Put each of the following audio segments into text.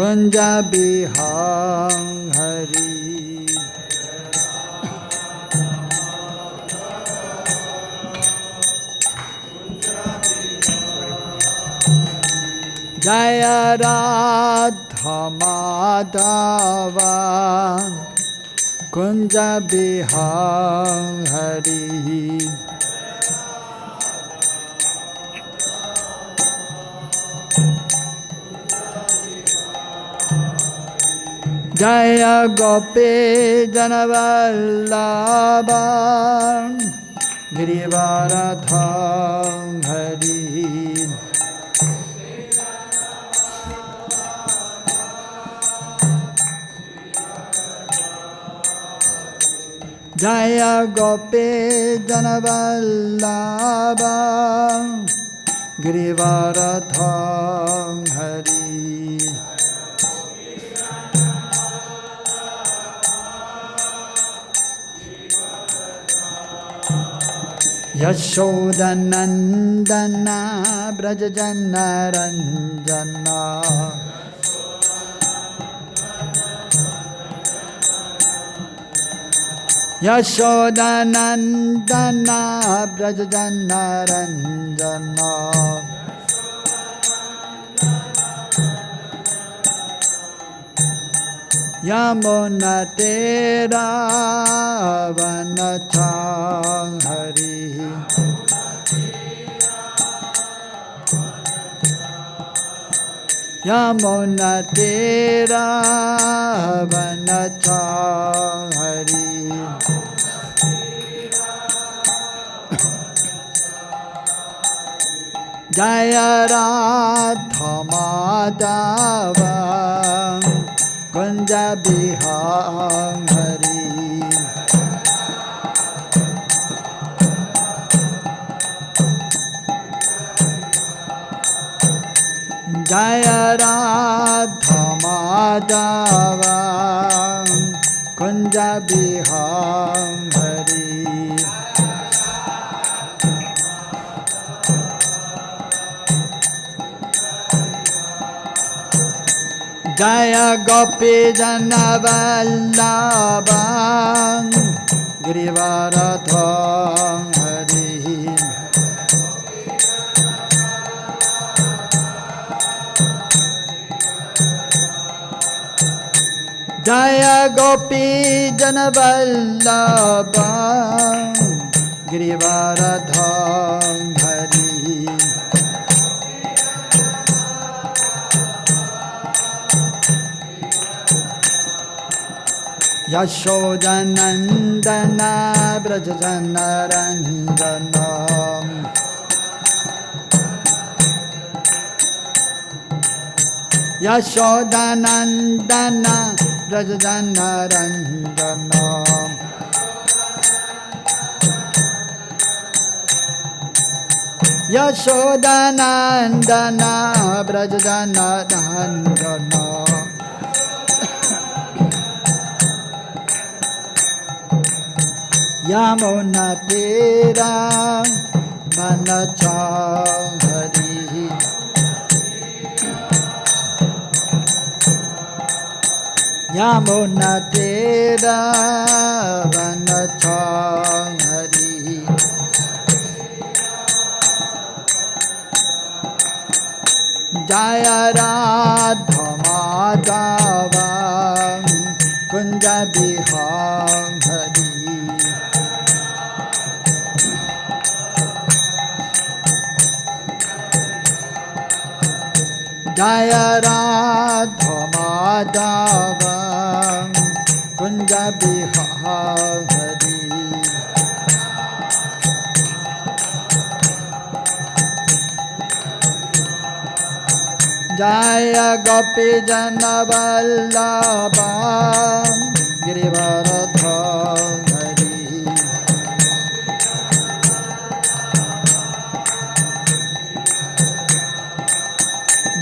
kunja bihari. Jaya Radha Madhava kunja bihari. Jaya Gopi Janavallabha Girivaradham Hari. Jaya Gopi Janavallabha Girivaradham Hari. Yashodanandana Brajajanaranjana Yashodanandana Brajajanaranjana Yamuna Tera Vanachang Hari. Yamuna Tera Vanachang Hari. Jaya Radha Madhava kunja bihari. Jaya Radha Madhava kunja bihari. Jaya Gopi Janavallabha Girivaradham Hari. Jaya Gopi Janavallabha Girivaradham Hari. Yashodanandana Brajajanaranjana Yashodanandana Brajajanaranjana Yashodanandana Brajajanaranjana Yamuna Tera Vanachang Hari. Yamuna Tera Vanachang Hari. Jaya Radha Madhava kunja bihari. Jaya Radha Madhava kunja bihari. Jaya Gopi Janavallabha Girivaradham Hari.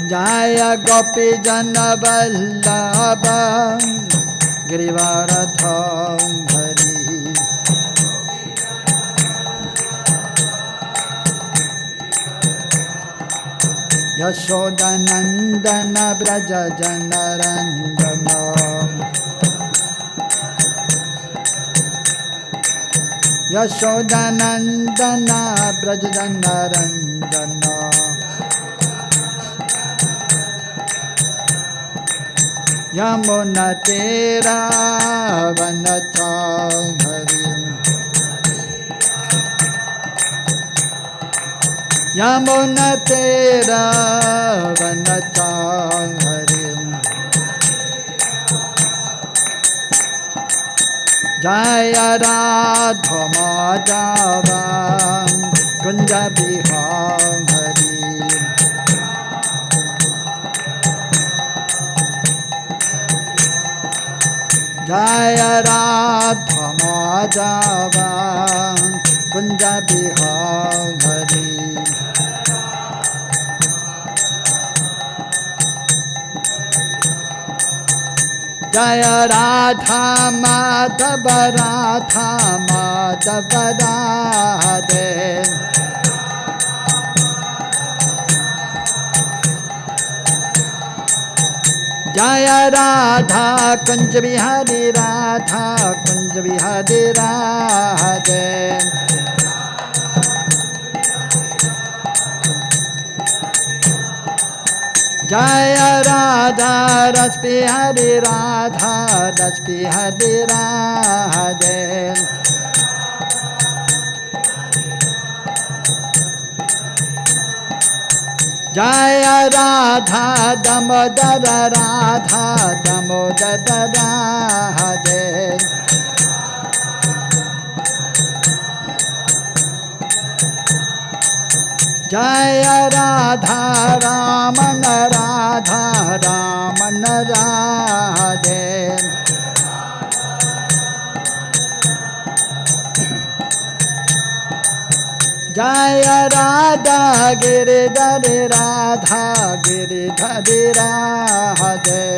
Jaya Gopi Janavallabha Girivaradham Hari. Yashodanandana Braja Janarandana Yashodanandana Braja Janarandana Yamuna Tera Vanachalharim Yamuna Tera Vanachalharim Jaya Radha Madhava Kunja Bihari Jaya Radha Madhava Kunja Bihari Jaya Radha Madhava Radha Madhava Radhe Jaya Radha Kunj Bihari Radha Kunj Bihari Radhe Jaya Radha Rasbihari Radha Rasbihari Radhe Jaya Radha Damodara Radha Damodara Radhe Jaya Radha Ramana Radha Ramana Radhe Jaya Radha Giridhari Radha Giridhari Radhe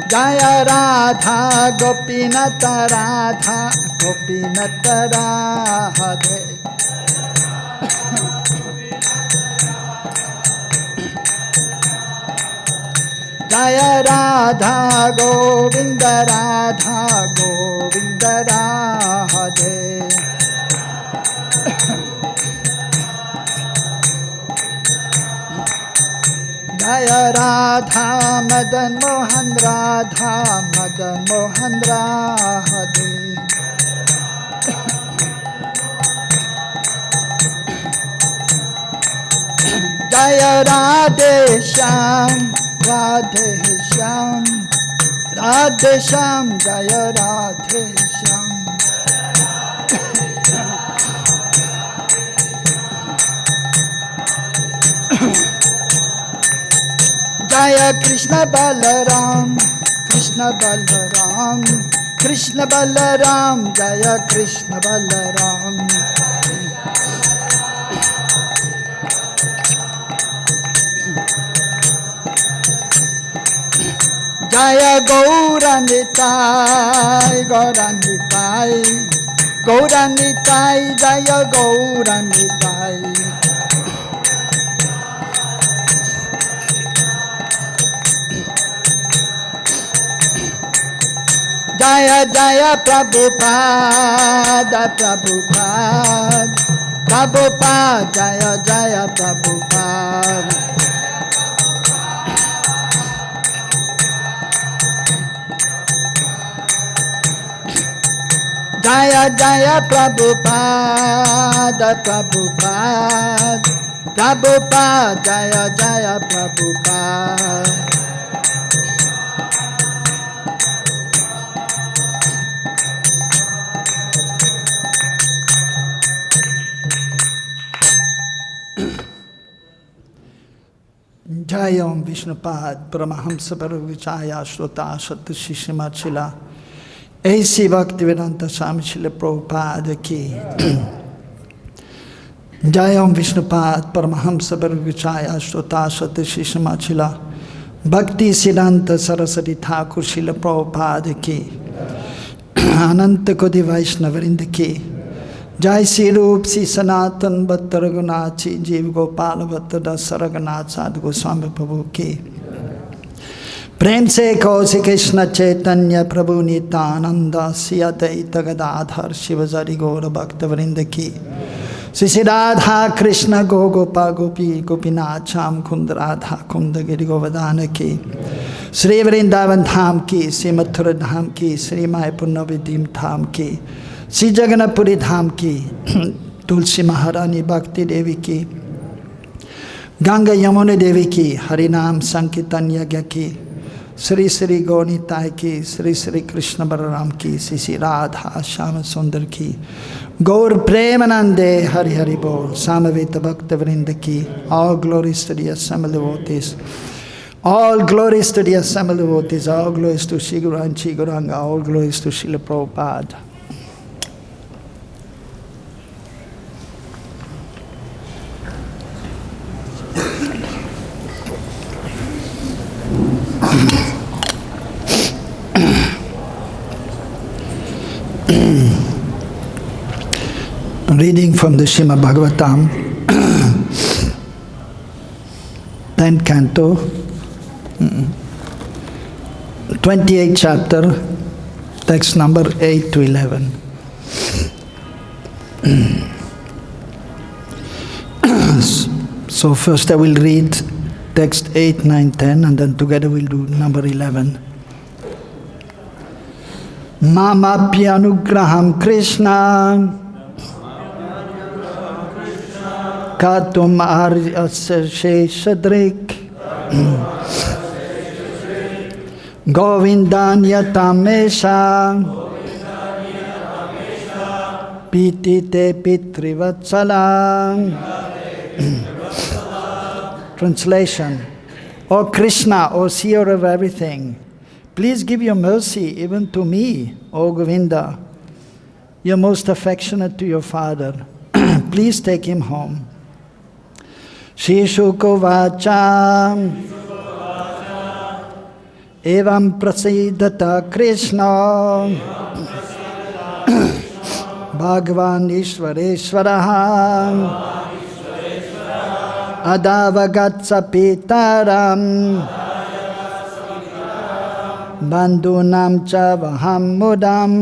Jaya Radha Gopinata Radha Gopinata Radhe Jaya Radha Govinda Radha Govinda Radhe Jaya Radha Madan Mohan Radha Madan Mohan Radhe Jaya Radhe Shyam Radhe Shyam Radhe Shyam Jaya Radhe Shyam Jaya Krishna Balaram Krishna Balaram Krishna Balaram Jaya Krishna Balaram Jaya Gauranitai Gauranitai Gauranitai Jaya Gauranitai Jaya Jaya Prabhupada Prabhupada Prabhupada Jaya Jaya Prabhupada Jaya Jaya Prabhupada Prabhupada Prabhupada Jaya Jaya Prabhupada Jayam Vishnupad Paramahamsa Parvicaya Shrota Shat Shishima Chila A.C. Bhaktivedanta Swami Srila Prabhupada ki Jayam Vishnupad Paramahamsa Parvicaya Shrota Shat Shishima Chila Bhakti Siddhanta Saraswati Thakur Srila Prabhupada ki Ananta Kodi Vaishnava Vrinda ki Jai Sri Rup Sri Sanatan Bhatta Raghunath Ji Jeev Gopal Bhatta Das Raghunath Sadhu Goswami Prabhu Ki Prem Se Kausi Krishna Chaitanya Prabhu Nityananda Sri Advaita Gadadhar Shivasari Gaura Bhakta Vrinda Ki Sri Radha Krishna Gopa Gopi Gopinath Sham Kunda Radha Kunda Giri Govardhana Ki Sri Vrindavan Dham Ki Sri Mathura Dham Ki Sri Mayapur Navadim Dham Ki Sri Jagannathpuri Dham Ki Tulsi Maharani Bhakti Devi Ki Ganga Yamuna Devi Ki Harinam Sankirtan Yagya Ki Sri Sri Gaunitai Ki Sri Sri Krishna Balaram Ki Sri Sri Radha Shama Sundar Ki Gaur Premanande Hari Hari Bol Samaveta Bhakta Vrinda Ki. All glories to the assembled devotees. All glories to the assembled devotees. All glories to Shri Guru and Shri Gauranga. All glories to Srila Prabhupada. Reading from the Srimad Bhagavatam, 10th canto, 28th chapter, text number 8 to 11. So first I will read text 8, 9, 10, and then together we'll do number 11. Mamāpy anugrahaṁ kṛṣṇa kartum aśeṣa-dṛk Govinda nīyatām eṣaḥ pitṛ-vatsala. Translation. O Krishna, O seer of everything, please give your mercy even to me, O Govinda. You're most affectionate to your father. Please take him home. śrī-śuka uvāca evaṁ prasāditaḥ kṛṣṇo bhagavān īśvareśvaraḥ ādāyāgāt sva-pitaraṁ bandhunam ca vaham mudam.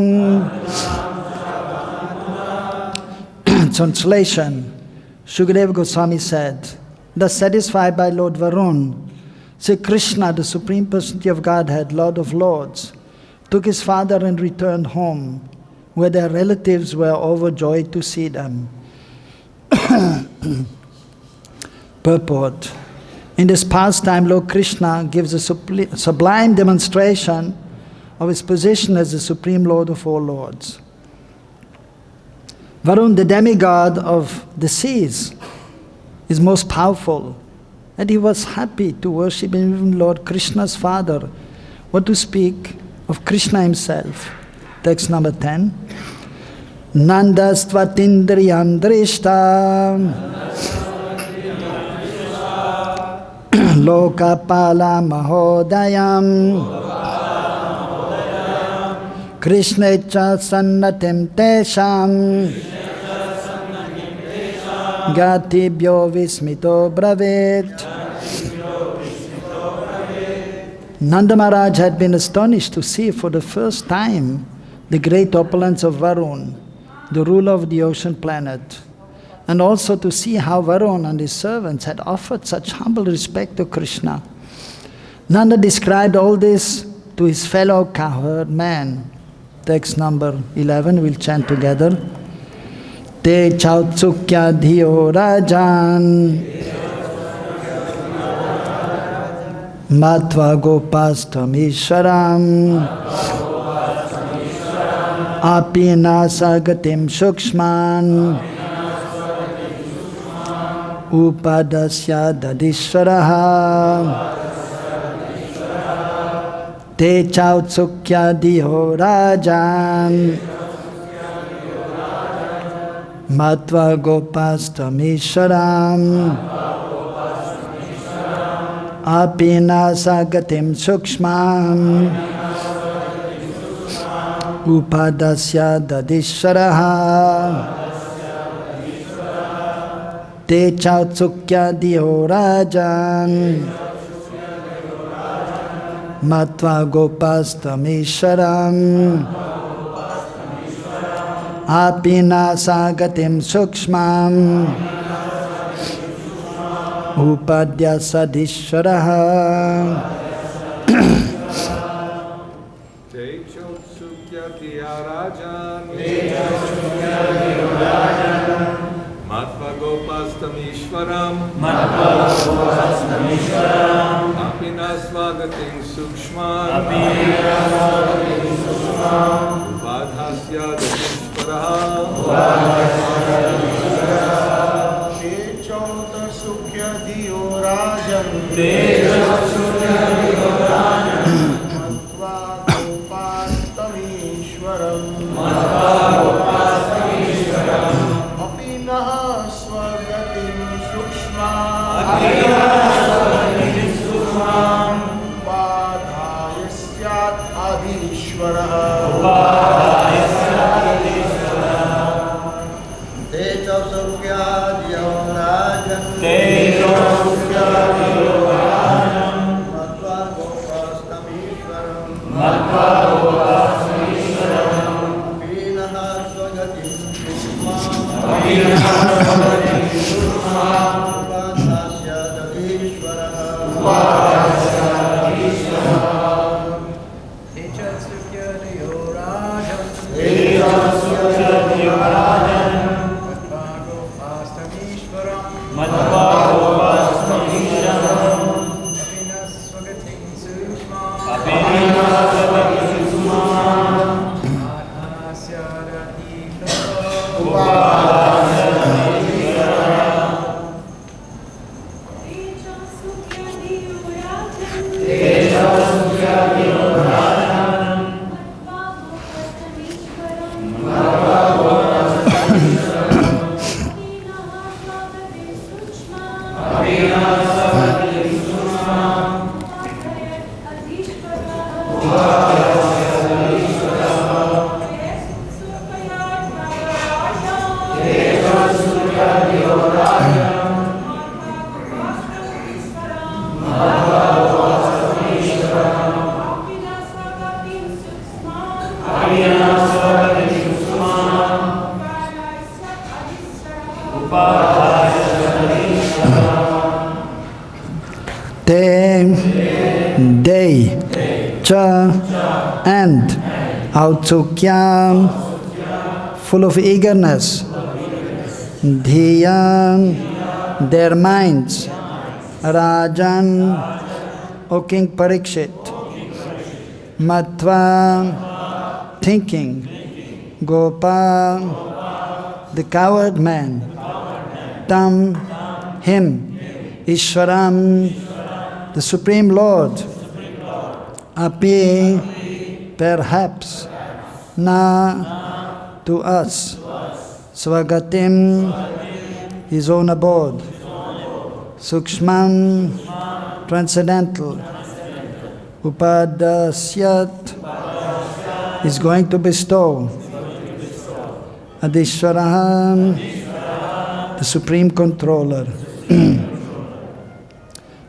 Translation. Shukadeva Goswami said, thus satisfied by Lord Varun, Sri Krishna, the Supreme Personality of Godhead, Lord of Lords, took his father and returned home, where their relatives were overjoyed to see them. Purport. In this pastime, Lord Kṛṣṇa gives a sublime demonstration of his position as the Supreme Lord of all Lords. Varun, the demigod of the seas, is most powerful, and he was happy to worship even Lord Kṛṣṇa's father. What to speak of Kṛṣṇa himself? Text number 10. Nandastvatindriyam drishta lokapala mahodayam Kṛṣṇecha sannatim tesham gatibhyo vismito bravit. Nanda Maharaj had been astonished to see for the first time the great opulence of Varun, the ruler of the ocean planet, and also to see how Varun and his servants had offered such humble respect to Kṛṣṇa. Nanda described all this to his fellow cowherd man. Text number 11, we'll chant together. Te chautsukya dhiyo rajan matva gopastam īśvaram apina sagatim sukṣman upadasya dadishvaraha. Te chautsukya dhiyo rajan matva gopastam īśvaram apina sagatim sukṣman upadasya dadishvaraha. te chautsukya diyo rajan matva gopastamishwaram apina sagatim sukshmam upadyasadishwarah. Te chautsukya diyo rajan matva gopastamishwaram apina svagatim sukshmam And Autsukya, full of eagerness, Dhiyam, their minds, Rajan, O King Parikshit, Matva, thinking, Gopa, the coward man, Tam, him, Ishvaram, the Supreme Lord, Api, perhaps, na, to us, Svagatim, his own abode, Sukshman, transcendental, Upadasyat, is going to bestow, Adishwaraham, the Supreme Controller.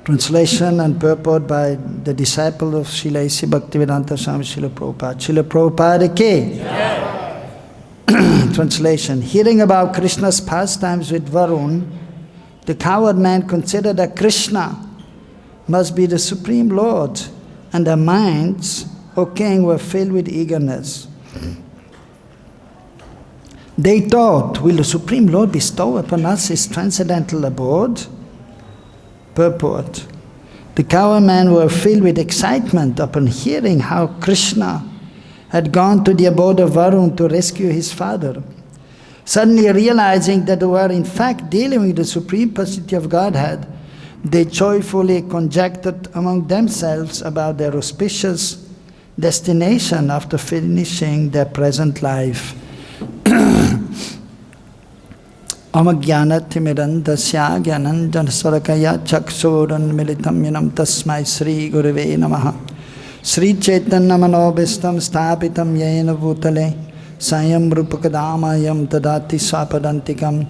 Translation and purport by the disciple of Srila A.C. Bhaktivedanta Swami Srila Prabhupada. Srila Prabhupada ki. Translation. Hearing about Krishna's pastimes with Varun, the coward man considered that Krishna must be the Supreme Lord, and their minds, O king, were filled with eagerness. They thought, will the Supreme Lord bestow upon us his transcendental abode? Purport. The coward men were filled with excitement upon hearing how Krishna had gone to the abode of Varun to rescue his father. Suddenly realizing that they were in fact dealing with the Supreme Personality of Godhead, they joyfully conjectured among themselves about their auspicious destination after finishing their present life. Amagyanatimirandasya gyananjansarakaya chaksuranmilitam yanam tasmai Sri Gurave Namaha. Sri Chaitanya Manobhistam Sthapitam Yena Bhutale Sayam Rupakadamayam Tadati Swapadantikam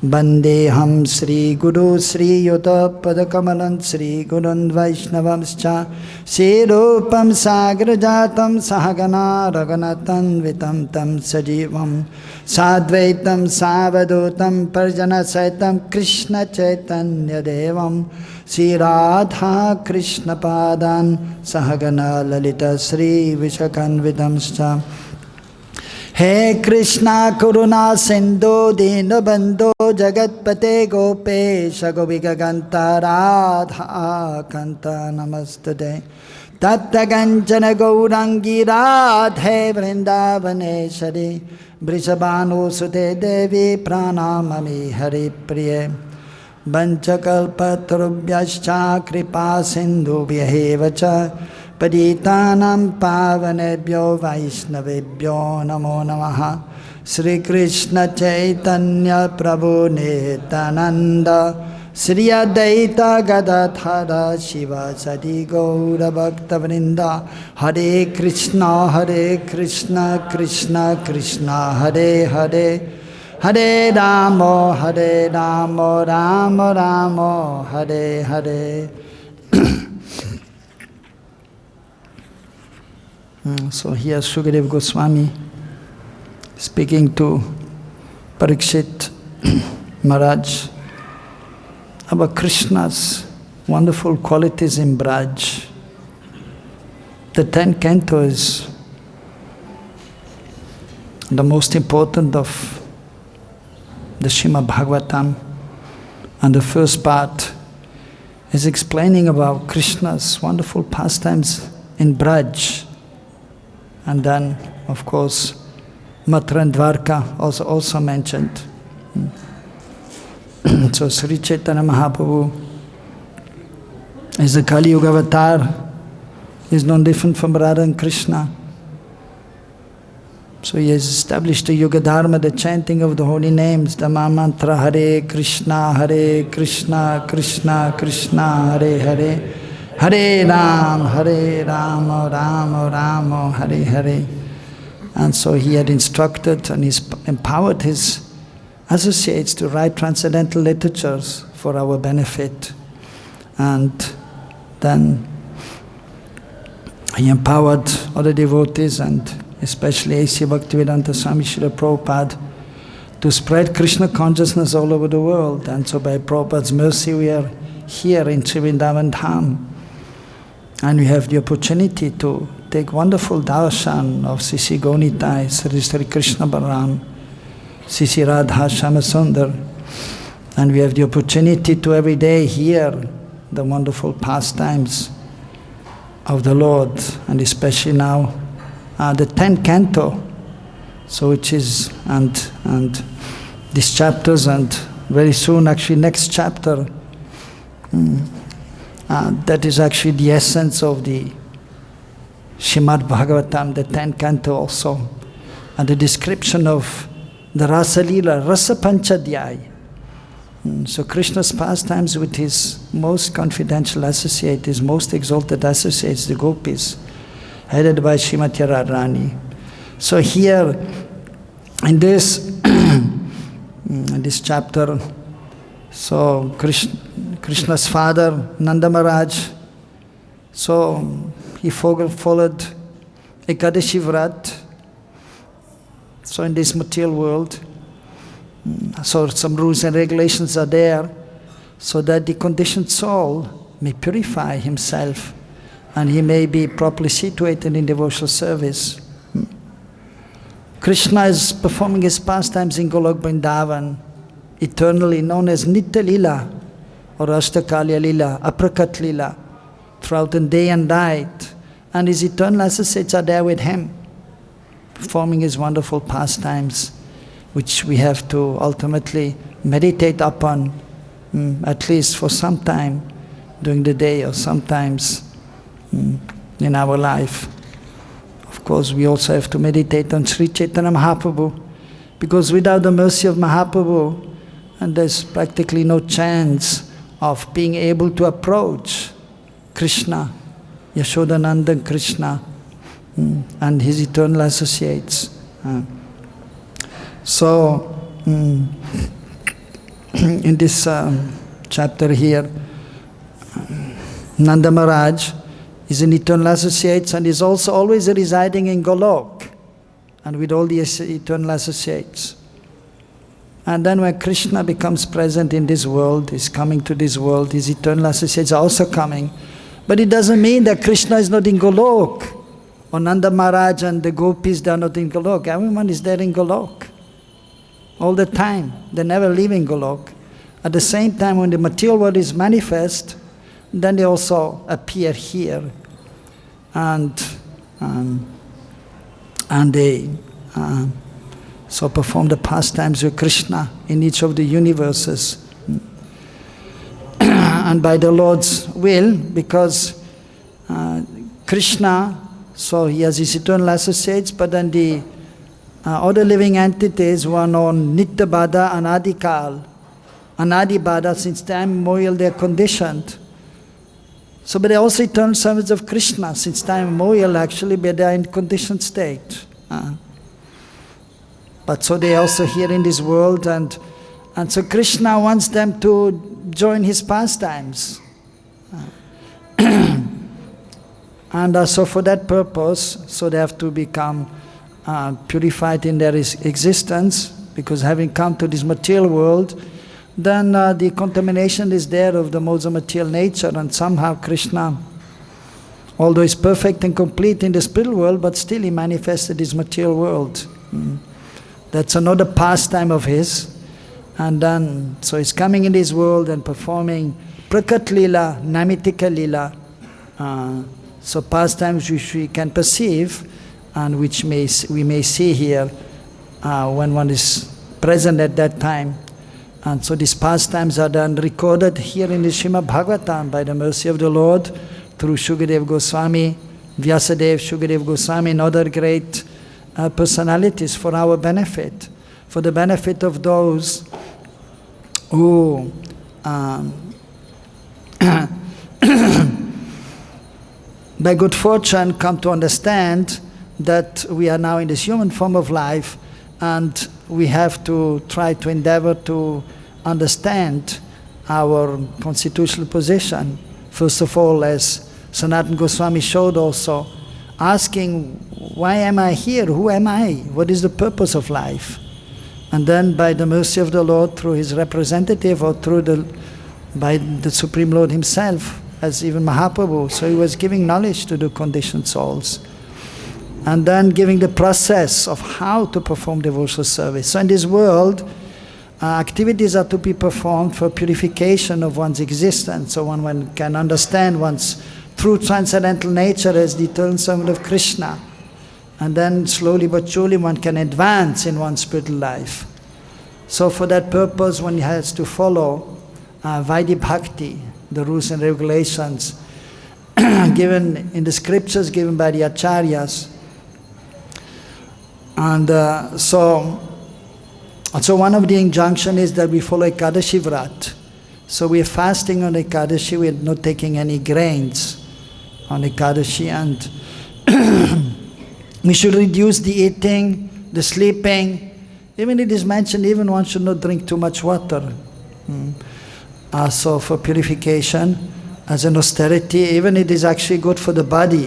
Bandeham Sri Guru Sri Yuta Padakamalan Sri Gurun Vaishnavamscha Sirupam Sagrajatam Sahagana Raganatan Vitam Tam Sajivam Sadvaitam Savadutam Parjana Saitam Krishna Chaitanya Devam Sri Radha Krishna Padan Sahagana Lalita Sri Vishakan Vidamscha He Krishna Karuna Sindhu Dina Bandhu Jagatpate Gopesha Govika Ganta Radha Kanta Namastade Datta Ganjana Gaurangi Radhe Vrindavaneshari Brishabhanu Sute Devi Pranamami Hari Priye Banchakalpatarubhyascha Kripa Sindhu Vyahevacha Paditanam Pavanebhyo Vaishnavebhyo Namo Namaha Sri Krishna Chaitanya Prabhu Nityananda Sri Advaita Gadadhara Shiva Sadi Gaura Bhakta Vrinda Hare Krishna Krishna Krishna Hare Hare Hare Ramo Ramo Ramo Hare Hare. So here Sukadeva Goswami speaking to Parikshit Maharaj about Krishna's wonderful qualities in Braj. The 10 cantos, the most important of the Srimad Bhagavatam, and the first part is explaining about Krishna's wonderful pastimes in Braj. And then, of course, Mathura and Dwarka also mentioned. So Sri Chaitanya Mahaprabhu is the Kali Yuga avatar, is no different from Radha and Krishna. So he has established the Yuga Dharma, the chanting of the holy names, the mantra Hare Krishna, Krishna Krishna, Hare Hare, Hare Ram, Ram, Hare Hare. And so he had instructed and he's empowered his associates to write transcendental literatures for our benefit. And then he empowered other devotees and especially A.C. Bhaktivedanta Swami Srila Prabhupada to spread Krishna consciousness all over the world. And so by Prabhupada's mercy we are here in Vrindavan Dham. And we have the opportunity to take wonderful darshan of Sisi Gaunitai, Sri Krishna Balaram, Sisi Radha Shyamasundar. And we have the opportunity to every day hear the wonderful pastimes of the Lord, and especially now the 10th canto, so which is, and these chapters, and very soon actually next chapter, that is actually the essence of the Srimad Bhagavatam, the 10th canto also, and the description of the Rasa Leela, Rasa Panchadhyaya. So Krishna's pastimes with his most confidential associate, his most exalted associates, the gopis, headed by Srimati Radharani. So here, in this chapter, so Krishna's father, Nanda Maharaj, so he followed Ekadashi Vrat, so in this material world, so some rules and regulations are there, so that the conditioned soul may purify himself and he may be properly situated in devotional service. Krishna is performing his pastimes in Golok Vrindavan, eternally known as Nitya Lila or Ashtakalya Lila, Aprakat Lila, throughout the day and night. And his eternal associates are there with him, performing his wonderful pastimes, which we have to ultimately meditate upon, at least for some time during the day or sometimes in our life. Of course, we also have to meditate on Sri Chaitanya Mahaprabhu, because without the mercy of Mahaprabhu, and there's practically no chance of being able to approach Krishna, Yashodananda Krishna, and his eternal associates. So, in this chapter here, Nanda Maharaj is an eternal associate and is also always residing in Golok and with all the eternal associates. And then when Krishna becomes present in this world, is coming to this world, his eternal associates are also coming. But it doesn't mean that Krishna is not in Golok, or Nanda Maharaj and the gopis, they are not in Golok. Everyone is there in Golok all the time. They never leave in Golok. At the same time, when the material world is manifest, then they also appear here, and they so perform the pastimes with Krishna in each of the universes. And by the Lord's will, because Krishna, so he has his eternal associates, but then the other living entities who are known Nitya Bada and Adikal, Anadi Bada, since time immemorial they are conditioned. So, but they are also eternal servants of Krishna, since time immemorial actually, but they are in conditioned state. But so they are also here in this world, and so Krishna wants them to join his pastimes. And so for that purpose, so they have to become purified in their existence, because having come to this material world, then the contamination is there of the modes of material nature, and somehow Krishna, although he's perfect and complete in the spiritual world, but still he manifested his material world. That's another pastime of his. And then, so he's coming in this world and performing Prakat Lila, Namitika Lila, so pastimes which we can perceive and which we may see here when one is present at that time. And so these pastimes are then recorded here in the Srimad Bhagavatam by the mercy of the Lord through Shukadev Goswami, Vyasadev, Shukadev Goswami and other great personalities for our benefit, for the benefit of those who by good fortune come to understand that we are now in this human form of life, and we have to try to endeavor to understand our constitutional position. First of all, as Sanatana Goswami showed also, asking, why am I here? Who am I? What is the purpose of life? And then by the mercy of the Lord, through his representative or by the Supreme Lord himself, as even Mahaprabhu, so he was giving knowledge to the conditioned souls. And then giving the process of how to perform devotional service. So in this world, activities are to be performed for purification of one's existence, so one can understand one's true transcendental nature as the eternal servant of Krishna. And then slowly but surely one can advance in one's spiritual life. So for that purpose one has to follow Vaidhi Bhakti, the rules and regulations given in the scriptures, given by the acharyas. And so one of the injunctions is that we follow Ekadashi Vrat. So we are fasting on Ekadashi, we are not taking any grains on Ekadashi, and we should reduce the eating, the sleeping. Even it is mentioned, even one should not drink too much water. So for purification, as an austerity, even it is actually good for the body,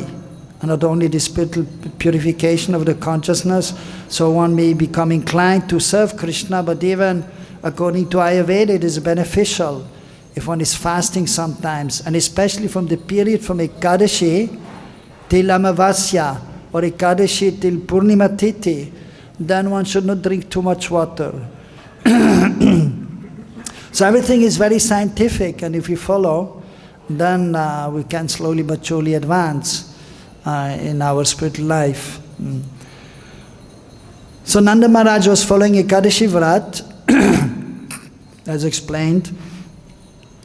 and not only the spiritual purification of the consciousness, so one may become inclined to serve Krishna, but even according to Ayurveda it is beneficial if one is fasting sometimes, and especially from the period from Ekadashi till Amavasya, or Ekadashi till Purnima Tithi, then one should not drink too much water. So everything is very scientific, and if we follow, then we can slowly but surely advance in our spiritual life. So Nanda Maharaj was following Ekadashi Vrat, as explained,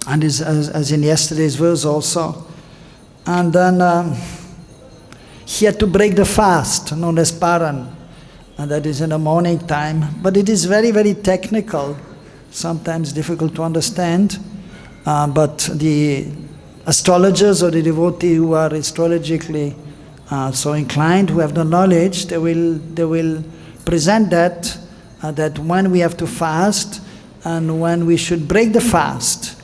and as in yesterday's verse also. And then he had to break the fast, known as Paran, and that is in the morning time. But it is very, very technical, sometimes difficult to understand. But the astrologers or the devotee who are astrologically so inclined, who have the knowledge, they will present that that when we have to fast and when we should break the fast.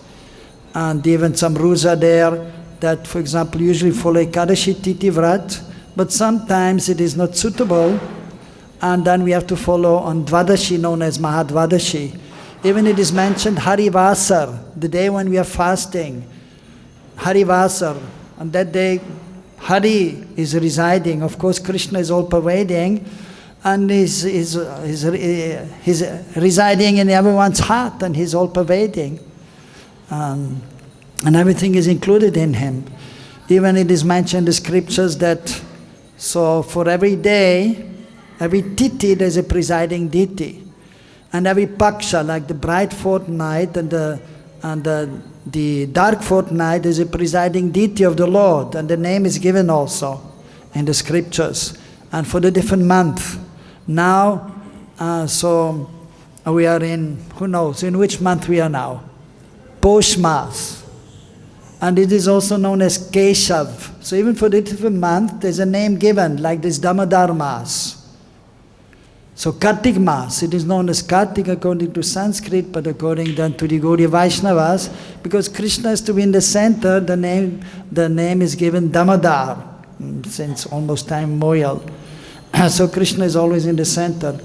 And even some rules are there that, for example, usually follow Ekadashi Titi Vrat, but sometimes it is not suitable, and then we have to follow on Dvadashi, known as Mahadvadashi. Even it is mentioned Harivasar, the day when we are fasting. Harivasar, on that day Hari is residing. Of course, Krishna is all-pervading, and he's residing in everyone's heart, and he's all-pervading. And everything is included in him. Even it is mentioned in the scriptures that, so for every day, every titi, there's a presiding deity. And every paksha, like the bright fortnight and the dark fortnight, is a presiding deity of the Lord. And the name is given also in the scriptures. And for the different month. Now, so we are in, who knows, in which month we are now? Posh Mas. And it is also known as Keshav. So even for the different month, there's a name given, like this Damodar Mas. So Kartik Mas, it is known as Kartik according to Sanskrit, but according then to the Gaudiya Vaishnavas, because Krishna is to be in the center, the name is given Damodar, since almost time immemorial. So Krishna is always in the center.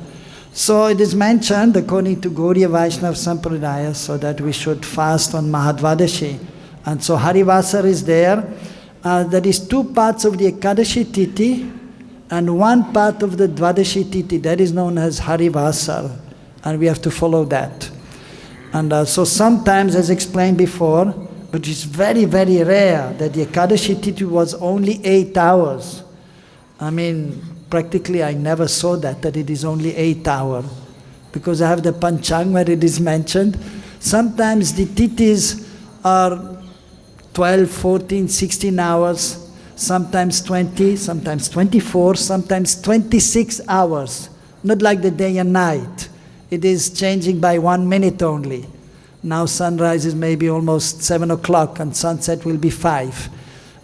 So it is mentioned, according to Gaudiya Vaishnava Sampradaya, so that we should fast on Mahadvadashi. And so Harivasar is there. That is 2 parts of the Ekadashi Titi and 1 part of the Dvadashi Titi. That is known as Harivasar. And we have to follow that. And so sometimes, as explained before, but it's very, very rare that the Ekadashi Titi was only 8 hours. I mean, practically I never saw that it is only 8 hours. Because I have the Panchang where it is mentioned. Sometimes the titis are 12, 14, 16 hours, sometimes 20, sometimes 24, sometimes 26 hours. Not like the day and night. It is changing by 1 minute only. Now sunrise is maybe almost 7 o'clock and sunset will be 5.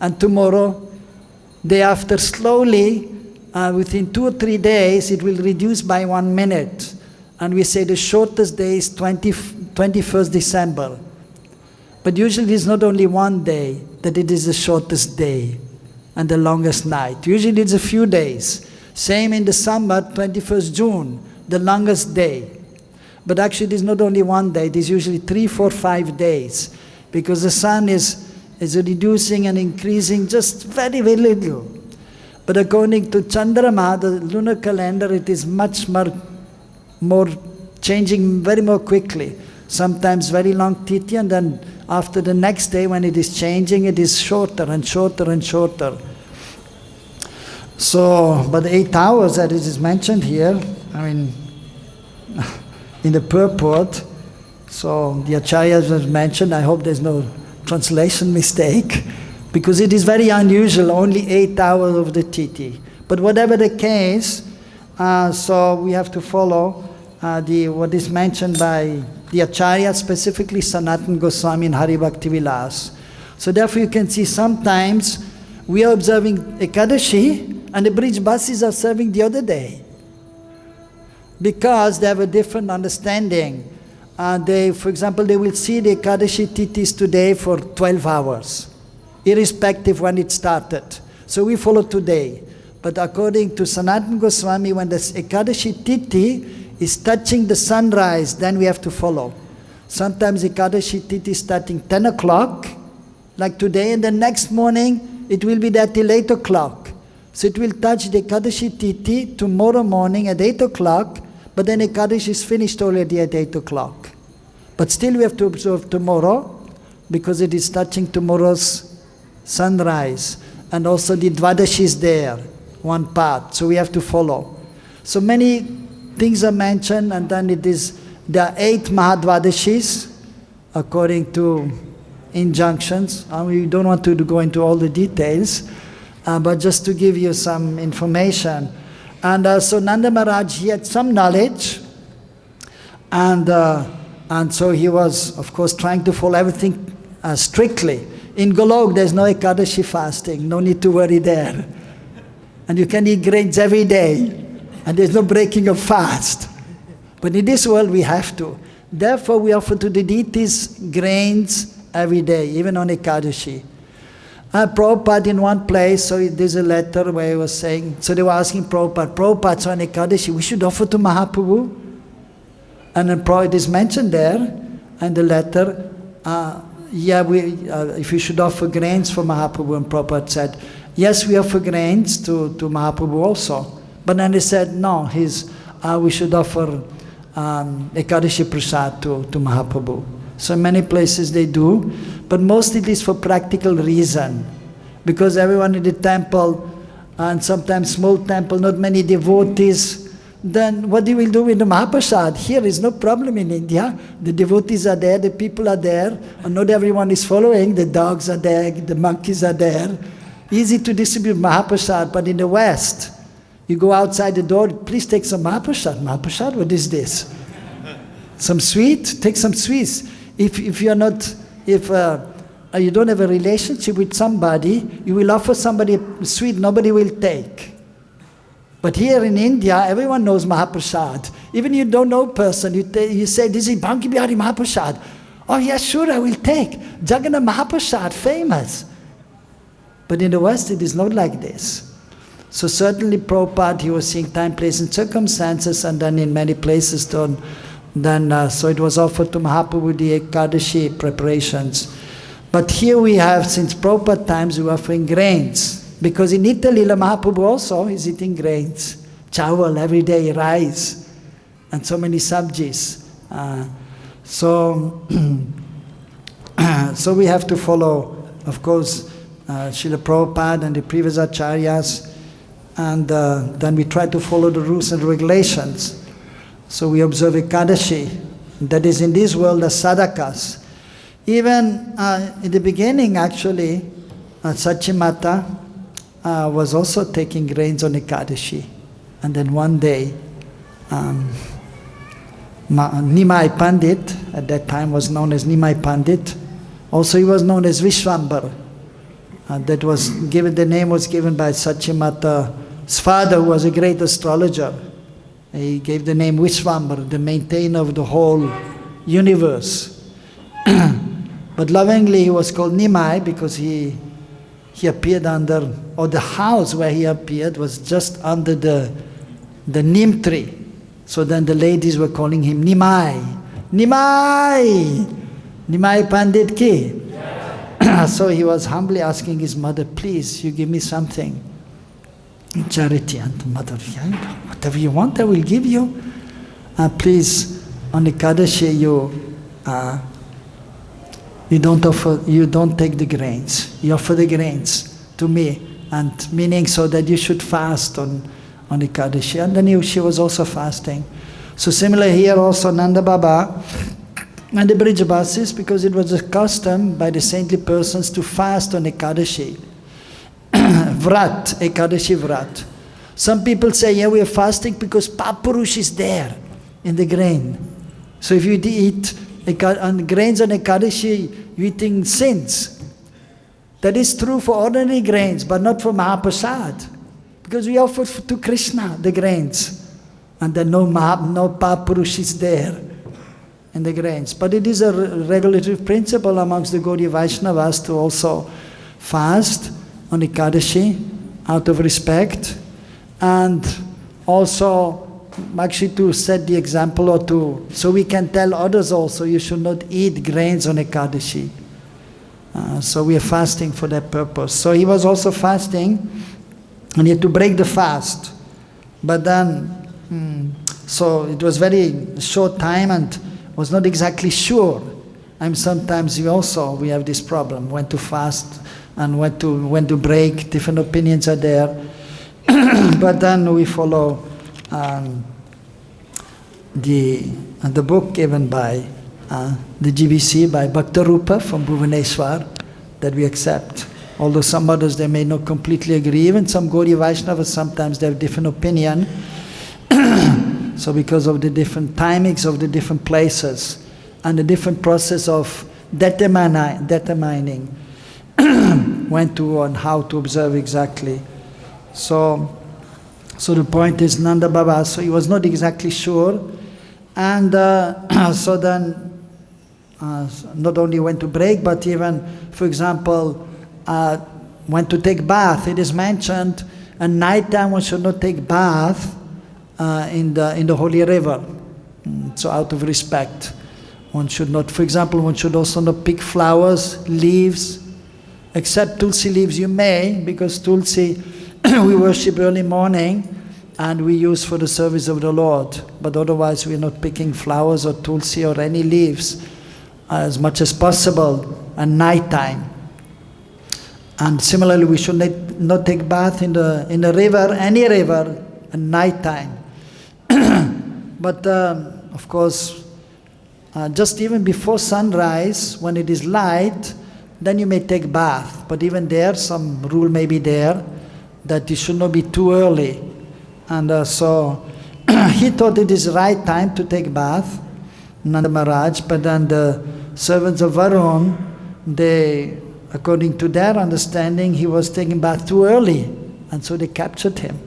And tomorrow, day after, slowly, within 2 or 3 days, it will reduce by 1 minute. And we say the shortest day is 21st December. But usually it is not only 1 day that it is the shortest day and the longest night. Usually it's a few days. Same in the summer, 21st June, the longest day. But actually it is not only 1 day, it is usually 3, 4, 5 days. Because the sun is reducing and increasing just very, very little. But according to Chandrama, the lunar calendar, it is much more changing very more quickly. Sometimes very long titi, and then after the next day when it is changing, it is shorter and shorter and shorter. So, but 8 hours that it is mentioned here, I mean, in the purport, so the Acharyas was mentioned, I hope there's no translation mistake, because it is very unusual, only 8 hours of the titi. But whatever the case, so we have to follow what is mentioned by the Acharya, specifically Sanatana Goswami in Hari Bhakti Vilas. So therefore you can see sometimes we are observing Ekadashi and the bridge buses are serving the other day. Because they have a different understanding. For example, they will see the Ekadashi titis today for 12 hours, irrespective when it started. So we follow today. But according to Sanatana Goswami, when the Ekadashi titi is touching the sunrise, then we have to follow. Sometimes Ekadashi titi is starting 10 o'clock, like today, and the next morning it will be there till 8 o'clock. So it will touch the Ekadashi titi tomorrow morning at 8 o'clock, but then Ekadashi is finished already at 8 o'clock. But still we have to observe tomorrow, because it is touching tomorrow's sunrise. And also the Dvadashi is there, 1 part, so we have to follow. So many things are mentioned, and then there are 8 Mahadvadashis, according to injunctions. We don't want to go into all the details, but just to give you some information. And so Nanda Maharaj, he had some knowledge, and so he was, of course, trying to follow everything strictly. In Golok, there's no Ekadashi fasting, no need to worry there. And you can eat grains every day, and there's no breaking of fast. But in this world we have to. Therefore we offer to the deities grains every day, even on Ekadashi. Prabhupada in one place, so there's a letter where he was saying, so they were asking Prabhupada, so on Ekadashi we should offer to Mahaprabhu? And then it is mentioned there in the letter, if you should offer grains for Mahaprabhu, and Prabhupada said, yes, we offer grains to Mahaprabhu also. But then they said, no, we should offer Ekadashi Prasad to Mahaprabhu. So in many places they do, but mostly it is for practical reason. Because everyone in the temple, and sometimes small temple, not many devotees, then what you will do with the Mahaprasad? Here is no problem in India. The devotees are there, the people are there, and not everyone is following. The dogs are there, the monkeys are there. Easy to distribute Mahaprasad, but in the West, you go outside the door, please take some Mahaprasad. Mahaprasad, what is this? Some sweet? Take some sweets. If you are not, if you don't have a relationship with somebody, you will offer somebody a sweet, nobody will take. But here in India, everyone knows Mahaprasad. Even you don't know a person, you say, this is Banki Bihari Mahaprasad. Oh yes, sure, I will take. Jagannath Mahaprasad, famous. But in the West, it is not like this. So certainly Prabhupada, he was seeing time, place and circumstances, and then in many places, so it was offered to Mahaprabhu, the Ekadashi preparations. But here we have, since Prabhupada times, we are offering grains. Because in Italy, the Mahaprabhu also is eating grains, chawal every day, rice, and so many sabjis. So we have to follow, of course, Srila Prabhupada and the previous acharyas, and then we try to follow the rules and regulations. So we observe Ekadashi, that is in this world as sadhakas. Even in the beginning, actually, Sachimata was also taking grains on Ekadashi. And then one day, Nimai Pandit, at that time was known as Nimai Pandit, also he was known as Vishwambar. That was given, the name was given by Sachimata's father, who was a great astrologer. He gave the name Vishwambar, the maintainer of the whole universe. But lovingly he was called Nimai because he appeared under, or the house where he appeared was just under the neem tree. So then the ladies were calling him Nimai. Nimai! Nimai Pandit ki. So he was humbly asking his mother, please, you give me something in charity. And the mother, whatever you want, I will give you. Please, on Ekadashi, you don't take the grains. You offer the grains to me, and meaning so that you should fast on Ekadashi. And then she was also fasting. So similar here also Nanda Baba and the Brijabasis, because it was a custom by the saintly persons to fast on Ekadashi. Vrat, Ekadashi Vrat. Some people say, yeah, we are fasting because Papurush is there in the grain. So if you eat grains on Ekadashi, you eating sins. That is true for ordinary grains, but not for Mahaprasad. Because we offer to Kṛṣṇa the grains. And then no Papurush is there in the grains. But it is a regulative principle amongst the Gaudiya Vaishnavas to also fast on Ekadashi out of respect. And also actually to set the example or to, so we can tell others also, you should not eat grains on Ekadashi. So we are fasting for that purpose. So he was also fasting, and he had to break the fast. But then, so it was very short time and was not exactly sure. And sometimes we have this problem, when to fast and when to break, different opinions are there. But then we follow the book given by the GBC, by Bhaktarupa from Bhuvaneshwar, that we accept. Although some others, they may not completely agree. Even some Gaudiya Vaishnavas, sometimes they have different opinion. So because of the different timings of the different places and the different process of determining when to and how to observe exactly. So the point is Nanda Baba, so he was not exactly sure, And so then, not only when to break, but even, for example, when to take bath. It is mentioned at night time one should not take bath in the holy river. So out of respect, one should not, for example, one should also not pick flowers, leaves, except tulsi leaves you may, because tulsi we worship early morning and we use for the service of the Lord. But otherwise we are not picking flowers or tulsi or any leaves as much as possible at night time. And similarly, we should not take bath in the river, any river, at night time. But of course, just even before sunrise, when it is light, then you may take bath. But even there, some rule may be there that you should not be too early. And so he thought it is right time to take bath, Nanda Maharaj. But then the servants of Varun, they, according to their understanding, he was taking bath too early, and so they captured him.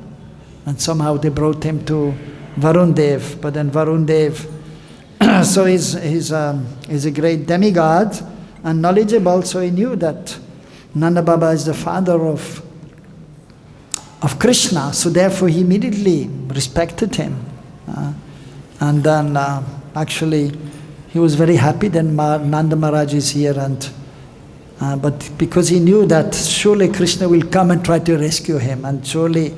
And somehow they brought him to Varun Dev. But then Varun Dev, so he's a great demigod and knowledgeable, so he knew that Nanda Baba is the father of Kṛṣṇa, so therefore he immediately respected him. And then actually he was very happy that Nanda Maharaj is here, and but because he knew that surely Kṛṣṇa will come and try to rescue him, and surely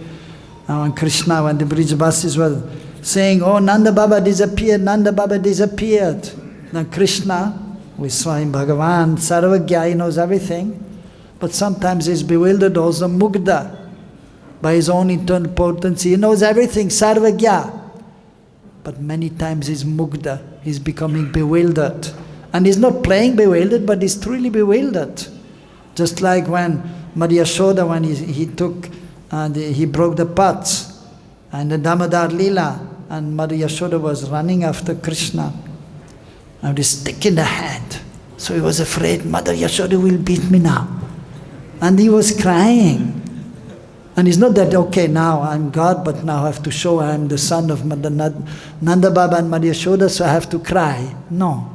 when Kṛṣṇa, when the Brijavasis were saying, oh, Nanda Baba disappeared, Nanda Baba disappeared. Now Kṛṣṇa, we saw him, bhagavān, sarvagya, he knows everything, but sometimes he's bewildered also, mukunda, by his own internal potency. He knows everything, sarvagya, but many times he's mukunda, he's becoming bewildered. And he's not playing bewildered, but he's truly bewildered. Just like when Maria Yashoda, when he took, he broke the pots, and the Damodar Lila, and Maria Yashoda was running after Kṛṣṇa, and with a stick in the hand. So he was afraid, Mother Yashoda will beat me now. And he was crying. And it's not that, okay, now I'm God, but now I have to show I'm the son of Nanda Baba and Maria Yashoda, so I have to cry. No.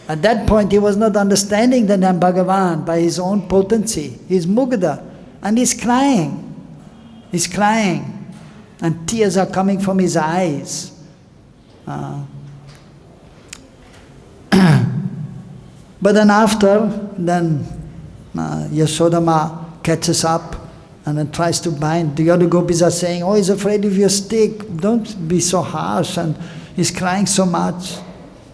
At that point, he was not understanding that I'm bhagavān by his own potency. He's mukunda, and he's crying. He's crying, and tears are coming from his eyes. But then after, Yashoda Ma catches up and then tries to bind. The other gopis are saying, oh, he's afraid of your stick. Don't be so harsh. And he's crying so much.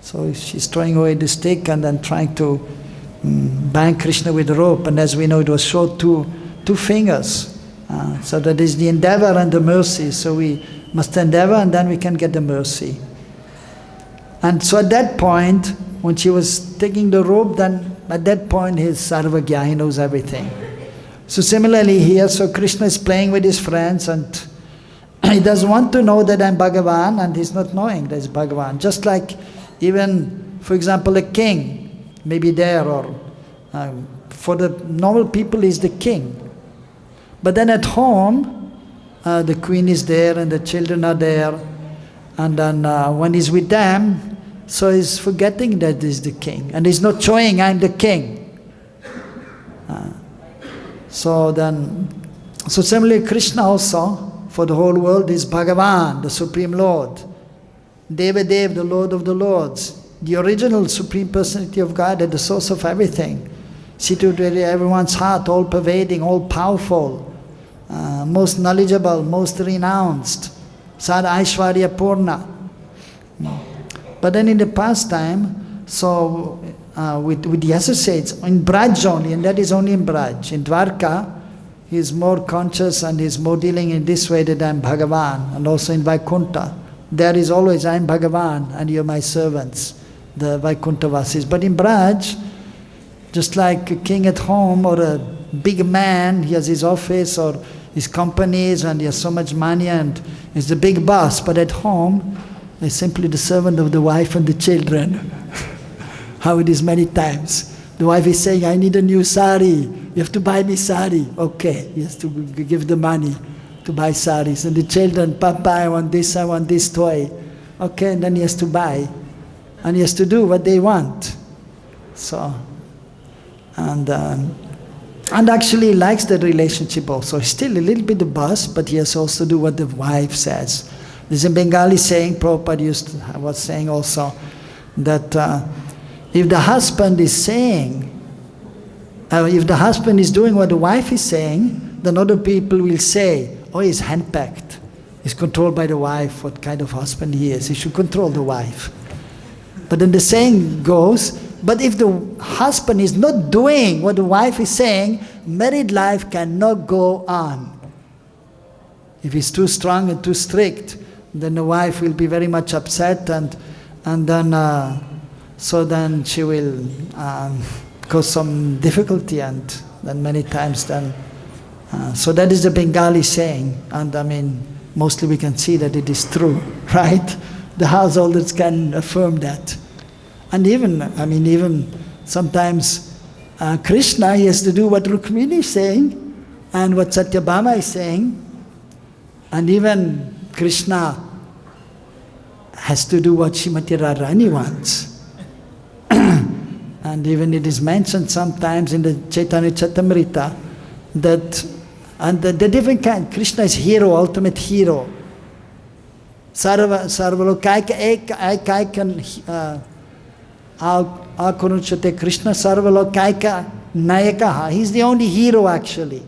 So she's throwing away the stick and then trying to bind Kṛṣṇa with the rope. And as we know, it was short two fingers. So that is the endeavor and the mercy. So we must endeavor and then we can get the mercy. And so at that point, when she was taking the rope, then at that point he's sarvagya, he knows everything. So similarly here, so Kṛṣṇa is playing with his friends and he doesn't want to know that I'm bhagavān, and he's not knowing that he's bhagavān. Just like even, for example, a king may be there, or for the normal people he's the king. But then at home, the queen is there and the children are there, and then when he's with them, so he's forgetting that he's the king, and he's not showing I'm the king. So similarly Kṛṣṇa also, for the whole world, is bhagavān, the Supreme Lord. Devadev, the Lord of the Lords, the original Supreme Personality of God, at the source of everything, situated in everyone's heart, all pervading, all powerful, most knowledgeable, most renounced, Sad Aishwarya Purna. But then in the past time, so with the associates, in Braj only, and that is only in Braj. In Dwarka, he is more conscious and is more dealing in this way that I am bhagavān, and also in Vaikuntha. There is always I am bhagavān and you are my servants, the Vaikuntha Vasis. But in Braj, just like a king at home or a big man, he has his office or his companies and he has so much money and is the big boss, but at home, he's simply the servant of the wife and the children. How it is many times. The wife is saying, I need a new sari. You have to buy me sari. Okay, he has to give the money to buy saris. And the children, Papa, I want this toy. Okay, and then he has to buy. And he has to do what they want. So, and actually he likes the relationship also. He's still a little bit the boss, but he has also to do what the wife says. There's a Bengali saying, Prabhupada was saying also, that if the husband is saying, if the husband is doing what the wife is saying, then other people will say, oh, he's handpacked. He's controlled by the wife, what kind of husband he is. He should control the wife. But then the saying goes, but if the husband is not doing what the wife is saying, married life cannot go on. If he's too strong and too strict, then the wife will be very much upset, and then so then she will cause some difficulty, and then many times then. So that is the Bengali saying, and I mean, mostly we can see that it is true, right? The householders can affirm that. And even sometimes Krishna, he has to do what Rukmini is saying and what Satyabhama is saying. And even Krishna has to do what Srimati Radharani wants. And even it is mentioned sometimes in the Chaitanya Charitamrita that, and the different kind, Krishna is hero, ultimate hero. Sarvalokaika ekaikan akuruchate Krishna sarvalokaika nayakaha. He's the only hero actually.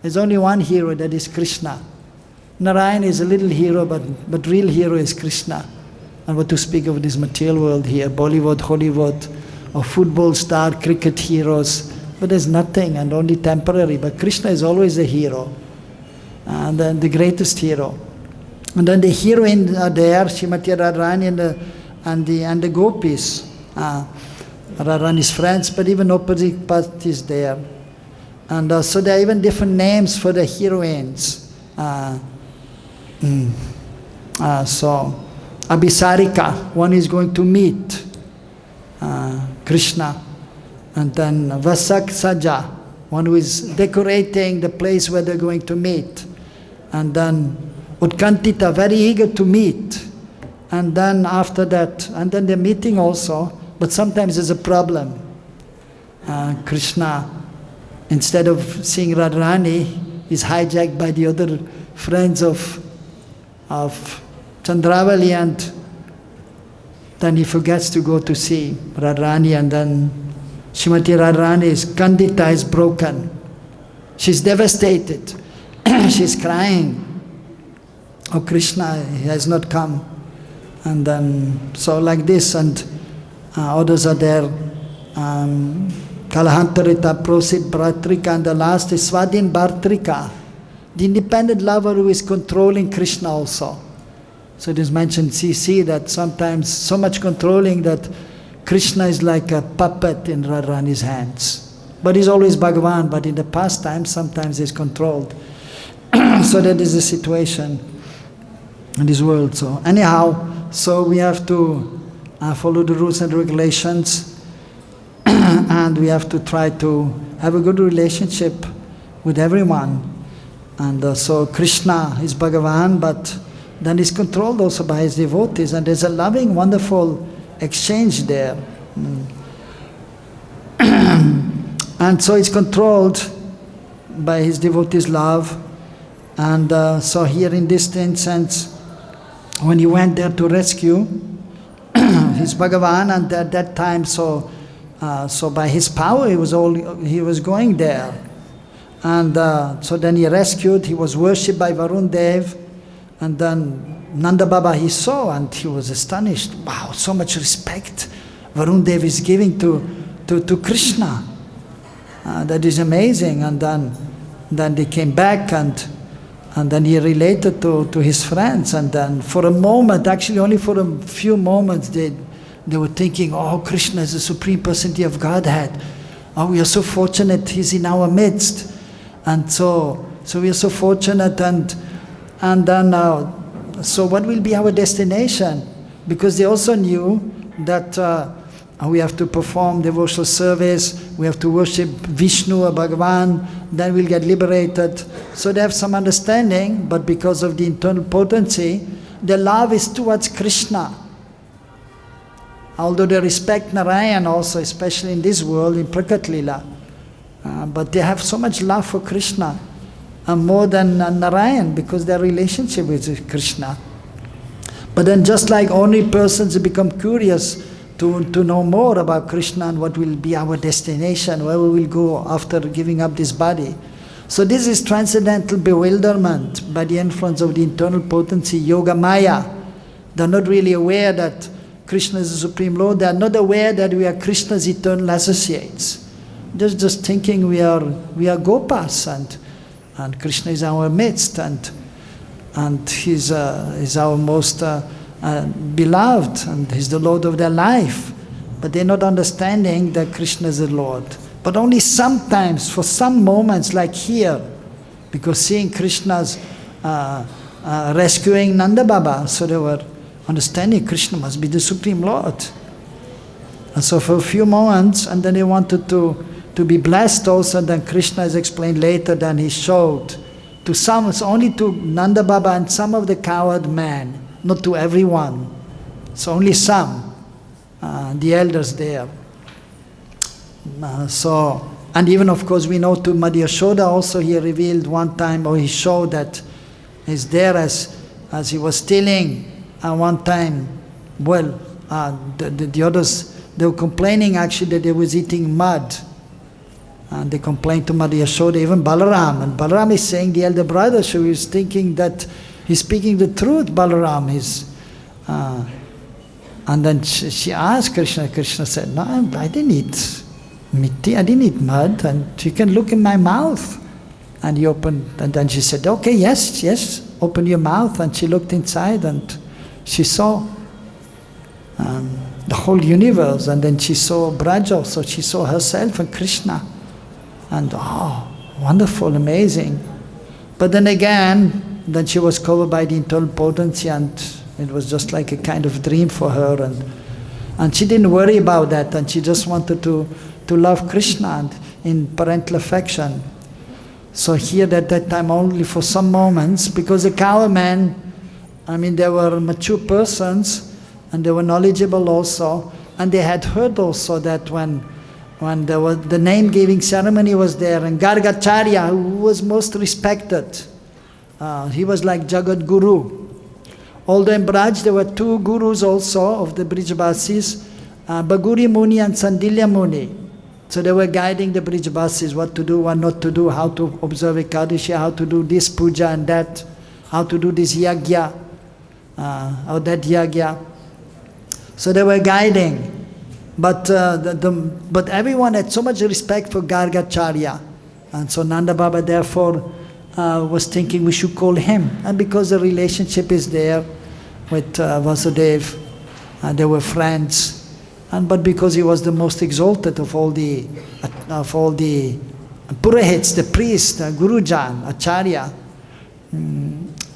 There's only one hero, that is Krishna. Narayan is a little hero, but real hero is Krishna. And what to speak of this material world here, Bollywood, Hollywood, or football star, cricket heroes, but there's nothing and only temporary. But Krishna is always the hero, and then the greatest hero. And then the heroine are there, Srimati Radharani and the gopis, Radharani's friends, but even opposite parties there. And so there are even different names for the heroines. So Abhisarika, one is going to meet Krishna. And then Vasak Saja, one who is decorating the place where they're going to meet. And then Utkantita, very eager to meet. And then after that, and then they're meeting also, but sometimes there's a problem. Krishna, instead of seeing Radharani, is hijacked by the other friends of Chandravali, and then he forgets to go to see Radharani, and then Srimati Radharani's Kandita is broken. She's devastated. She's crying. Oh, Krishna, he has not come. And then, so like this, and others are there. Kalahantarita, Prosit, Bhartrika, and the last is Swadhin Bhartrika, the independent lover who is controlling Krishna also. So it is mentioned, see that sometimes so much controlling that Krishna is like a puppet in Radharani's hands. But he's always Bhagavān, but in the past times, sometimes he's controlled. So that is the situation in this world. So anyhow, so we have to follow the rules and regulations, and we have to try to have a good relationship with everyone. And so Krishna is Bhagavān, but then he's controlled also by his devotees, and there's a loving, wonderful exchange there. And so it's controlled by his devotees' love. And so here in this instance, when he went there to rescue his Bhagavan, and at that time, so by his power he was going there. And so then he rescued, he was worshipped by Varun Dev, and then Nanda Baba he saw, and he was astonished. Wow, so much respect Varun Dev is giving to Krishna. That is amazing. And then they came back, and then he related to his friends, and then for a moment, actually only for a few moments, they were thinking, oh, Krishna is the Supreme Personality of Godhead. Oh, we are so fortunate he's in our midst. And so we are so fortunate, and then so what will be our destination? Because they also knew that we have to perform devotional service, we have to worship Vishnu or Bhagavan, then we'll get liberated. So they have some understanding, but because of the internal potency, their love is towards Kṛṣṇa. Although they respect Narayan also, especially in this world, in Prakat Lila. But they have so much love for Kṛṣṇa, more than Narayan, because their relationship with Kṛṣṇa. But then just like ordinary persons become curious to know more about Kṛṣṇa and what will be our destination, where we will go after giving up this body. So this is transcendental bewilderment by the influence of the internal potency, Yoga Maya. They are not really aware that Kṛṣṇa is the Supreme Lord. They are not aware that we are Krishna's eternal associates. They're just thinking we are Gopas and Kṛṣṇa is our midst and He's our most beloved and He's the Lord of their life. But they're not understanding that Kṛṣṇa is the Lord. But only sometimes, for some moments like here, because seeing Krishna's rescuing Nanda Baba, so they were understanding Kṛṣṇa must be the Supreme Lord. And so for a few moments, and then they wanted to be blessed also, and then Kṛṣṇa is explained later, then he showed to some, it's only to Nanda Baba and some of the cowherd men, not to everyone. It's only some, the elders there. And even of course we know to Madhya Yashoda also he revealed one time, or he showed that he's there as he was stealing one time. Well, the others, they were complaining actually that they was eating mud. And they complained to Madhya Yashoda, even Balaram. And Balaram is saying, the elder brother, so he's thinking that he's speaking the truth, Balaram is. And then she asked Kṛṣṇa, Kṛṣṇa said, no, I didn't eat mitti, I didn't eat mud, and you can look in my mouth. And he opened, and then she said, okay, yes, open your mouth. And she looked inside and she saw the whole universe, and then she saw Braj also, she saw herself and Kṛṣṇa. And wonderful, amazing. But then again, then she was covered by the internal potency, and it was just like a kind of dream for her. And she didn't worry about that, and she just wanted to love Kṛṣṇa and in parental affection. So here at that time only for some moments, because the cowmen, they were mature persons and they were knowledgeable also, and they had heard also that when there was the name-giving ceremony was there, and Gargacharya, who was most respected, he was like Jagat Guru. Although in Braj there were two gurus also of the Brijvasis, Baguri Muni and Sandilya Muni. So they were guiding the Brijvasis, what to do, what not to do, how to observe Ekadashi, how to do this puja and that, how to do this yagya, or that yagya. So they were guiding. But everyone had so much respect for Gargacharya. And so Nanda Baba therefore was thinking we should call him. And because the relationship is there with Vasudeva, they were friends. But because he was the most exalted of all the Purahits, the priest, Gurujan, Acharya,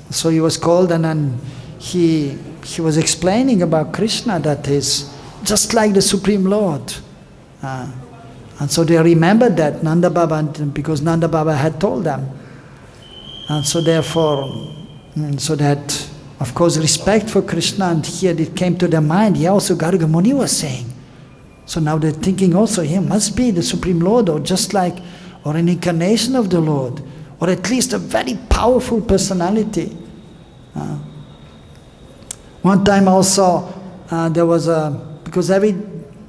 so he was called, and then he was explaining about Kṛṣṇa, that is just like the Supreme Lord. And so they remembered that, Nanda Baba, because Nanda Baba had told them. And so therefore, so that, of course, respect for Kṛṣṇa, and here it came to their mind. Here also Garga Muni was saying. So now they're thinking also, he must be the Supreme Lord, or just like, or an incarnation of the Lord, or at least a very powerful personality. One time also, there was because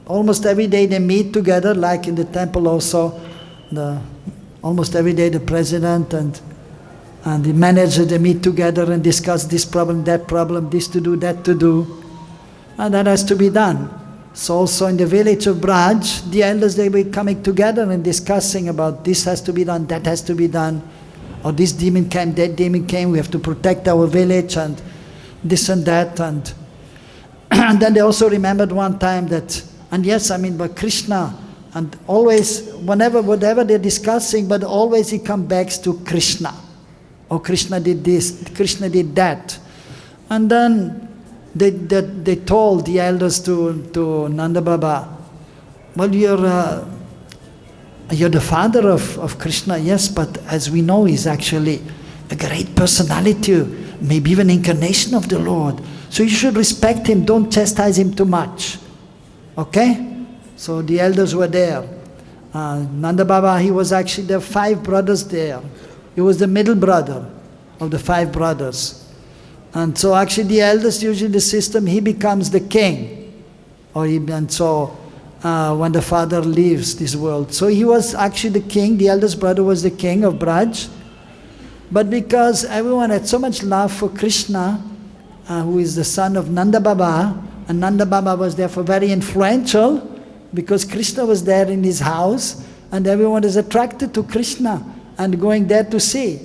almost every day they meet together, like in the temple also, almost every day the president and the manager, they meet together and discuss this problem, this to do, that to do. And that has to be done. So also in the village of Braj, the elders, they were coming together and discussing about this has to be done, that has to be done. Or this demon came, that demon came, we have to protect our village, and this and that. And then they also remembered one time that, and yes, but Kṛṣṇa, and always, whatever they're discussing, but always he comes back to Kṛṣṇa. Oh, Kṛṣṇa did this, Kṛṣṇa did that. And then they told the elders to Nanda Baba, well, you're the father of Kṛṣṇa, yes, but as we know, he's actually a great personality, maybe even incarnation of the Lord. So you should respect him, don't chastise him too much. Okay? So the elders were there. Nanda Baba, he was actually, there were 5 brothers there. He was the middle brother of the 5 brothers. And so actually the eldest, usually the system, he becomes the king. And so when the father leaves this world. So he was actually the king, the eldest brother was the king of Braj. But because everyone had so much love for Kṛṣṇa, who is the son of Nanda Baba, and Nanda Baba was therefore very influential, because Kṛṣṇa was there in his house, and everyone is attracted to Kṛṣṇa and going there to see.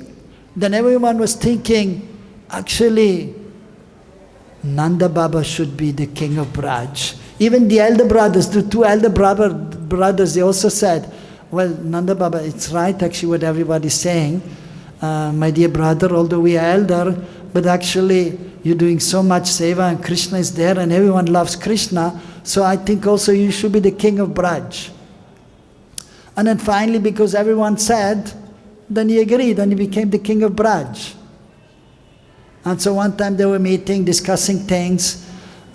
Then everyone was thinking, actually, Nanda Baba should be the king of Braj. Even the elder brothers, the 2 elder brothers, they also said, well, Nanda Baba, it's right actually what everybody's saying. My dear brother, although we are elder, but actually you're doing so much seva and Kṛṣṇa is there and everyone loves Kṛṣṇa, so I think also you should be the king of Braj. And then finally, because everyone said, then he agreed and he became the king of Braj. And so one time they were meeting, discussing things,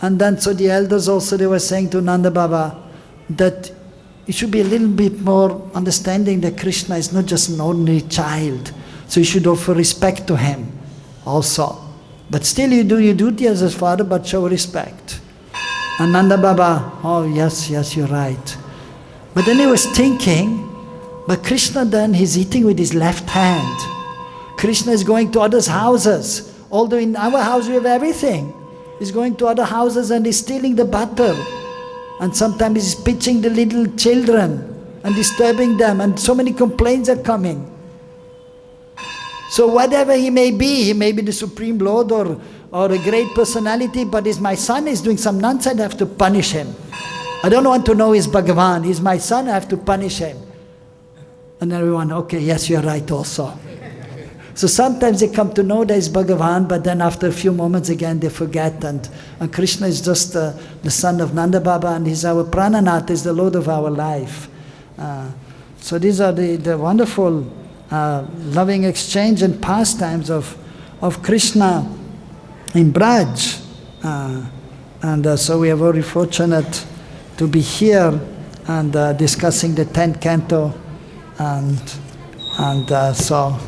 and then so the elders also, they were saying to Nanda Baba that you should be a little bit more understanding that Kṛṣṇa is not just an ordinary child, so you should offer respect to him also. But still you do your duty as his father, but show respect. And Nanda Baba, oh yes, you're right. But then he was thinking, but Kṛṣṇa then, he's eating with his left hand. Kṛṣṇa is going to others' houses. Although in our house we have everything. He's going to other houses and he's stealing the butter. And sometimes he's pitching the little children and disturbing them, and so many complaints are coming. So whatever he may be the Supreme Lord or a great personality, but if my son is doing some nonsense, I have to punish him. I don't want to know his bhagavān, he's my son, I have to punish him. And everyone, okay, yes, you're right also. So sometimes they come to know there is bhagavān, but then after a few moments again they forget, and Kṛṣṇa is just the son of Nanda Baba, and he's our prananath, is the Lord of our life. So these are the wonderful loving exchange and pastimes of Kṛṣṇa in Braj. So we are very fortunate to be here and discussing the 10th canto, and so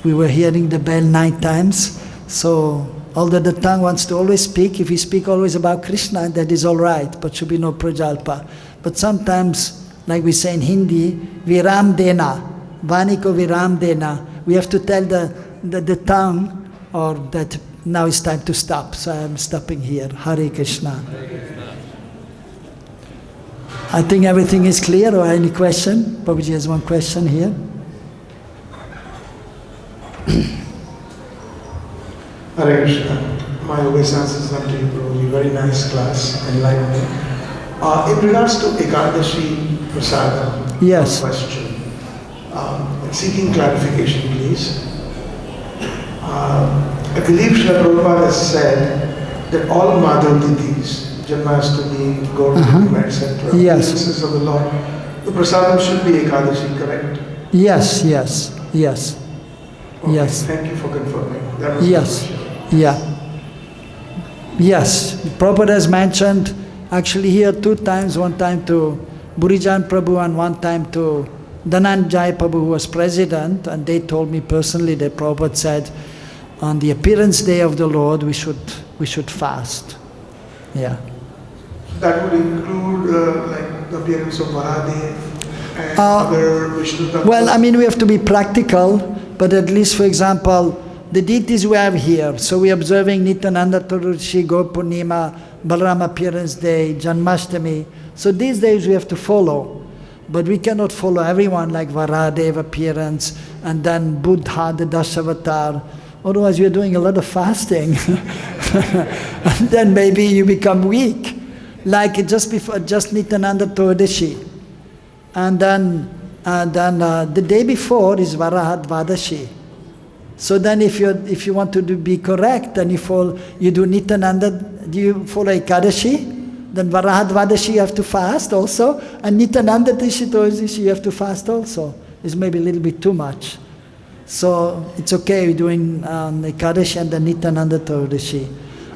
we were hearing the bell 9 times. So although the tongue wants to always speak, if we speak always about Kṛṣṇa, that is all right, but should be no prajalpa. But sometimes, like we say in Hindi, viram dena, vani ko viram dena. We have to tell the tongue, or that now it's time to stop. So I am stopping here. Hare Krishna. I think everything is clear, or any question? Prabhuji has one question here. Hare Krishna. My obeisances unto you, Prabhuji. Very nice class, enlightening. In regards to Ekadashi Prasada, yes. Question. Seeking clarification, please. I believe Srila Prabhupada has said that all Madhav Tithis, Janmashtami, Gaurapurnima, etc., yes. Appearances of the Lord, the prasadam should be Ekadashi, correct? Yes. Okay, yes. Thank you for confirming. That was Yes. Yes. Prabhupada has mentioned actually here 2 times, one time to Burijan Prabhu and one time to Dhananjay Prabhu, who was president, and they told me personally that Prabhupada said on the appearance day of the Lord we should fast. Yeah. That would include like the appearance of Varahadev and other Vishnu Tattvas. Well, I mean, we have to be practical, but at least, for example, the deities we have here, so we are observing Nityananda Chaturdashi, Gaurapurnima, Balaram appearance day, Janmashtami. So these days we have to follow. But we cannot follow everyone like Varahadev appearance and then Buddha, the Dasavatar. Otherwise we are doing a lot of fasting. And then maybe you become weak. Like just Nityananda Chaturdashi. And then the day before is Varahadvadashi. So then if you want to be correct, then you do Nityananda, do you follow Ekadashi? Then Varahadvadashi you have to fast also, and Nityananda Chaturdashi you have to fast also. It's maybe a little bit too much. So it's okay doing Ekadashi and the Nityananda Todasi.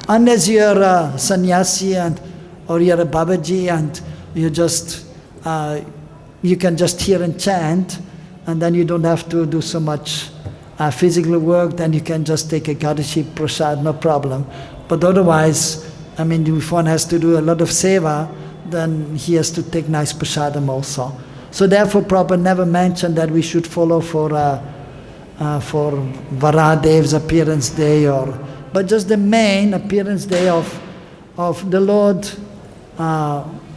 Unless you're a sannyasi or you're a Babaji and you just you can just hear and chant, and then you don't have to do so much physical work, then you can just take Ekadashi prasad, no problem. But otherwise, I mean, if one has to do a lot of seva, then he has to take nice prasadam also. So therefore, Prabhupada never mentioned that we should follow for Varadev's appearance day, but just the main appearance day of the Lord,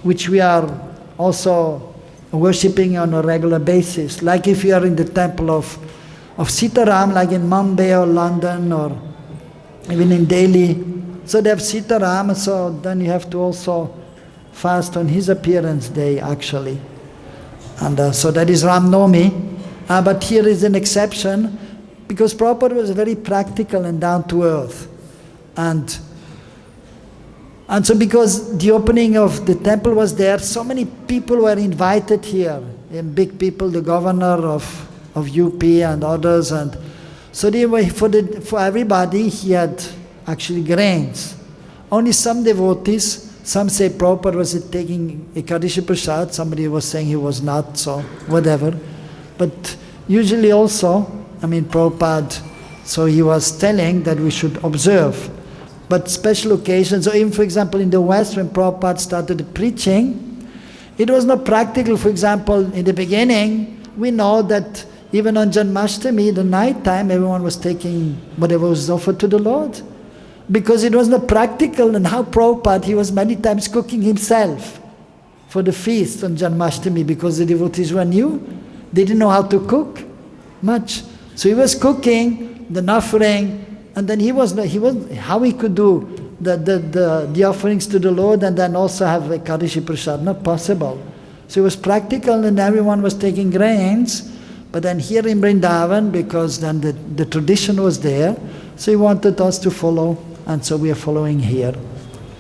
which we are also worshipping on a regular basis. Like if you are in the temple of Sitaram, like in Mumbai or London or even in Delhi, so they have Sitaram, so then you have to also fast on his appearance day actually. And so that is Ram Navami. But here is an exception, because Prabhupada was very practical and down to earth. And so because the opening of the temple was there, so many people were invited here, and big people, the governor of UP and others. And so they were, for everybody he had actually grains. Only some devotees, some say Prabhupada was taking Ekadashi Prasad, somebody was saying he was not, so whatever. But usually also, I mean, Prabhupada, so he was telling that we should observe. But special occasions, or even for example in the West, when Prabhupada started preaching, it was not practical. For example, in the beginning, we know that even on Janmashtami, the night time, everyone was taking whatever was offered to the Lord. Because it was not practical, and how Prabhupada, he was many times cooking himself for the feast on Janmashtami, because the devotees were new. They didn't know how to cook much. So he was cooking the offering, and then he was how he could do the offerings to the Lord and then also have Ekadashi Prasad, not possible. So it was practical, and everyone was taking grains. But then here in Vrindavan, because then the tradition was there, so he wanted us to follow, and so we are following here.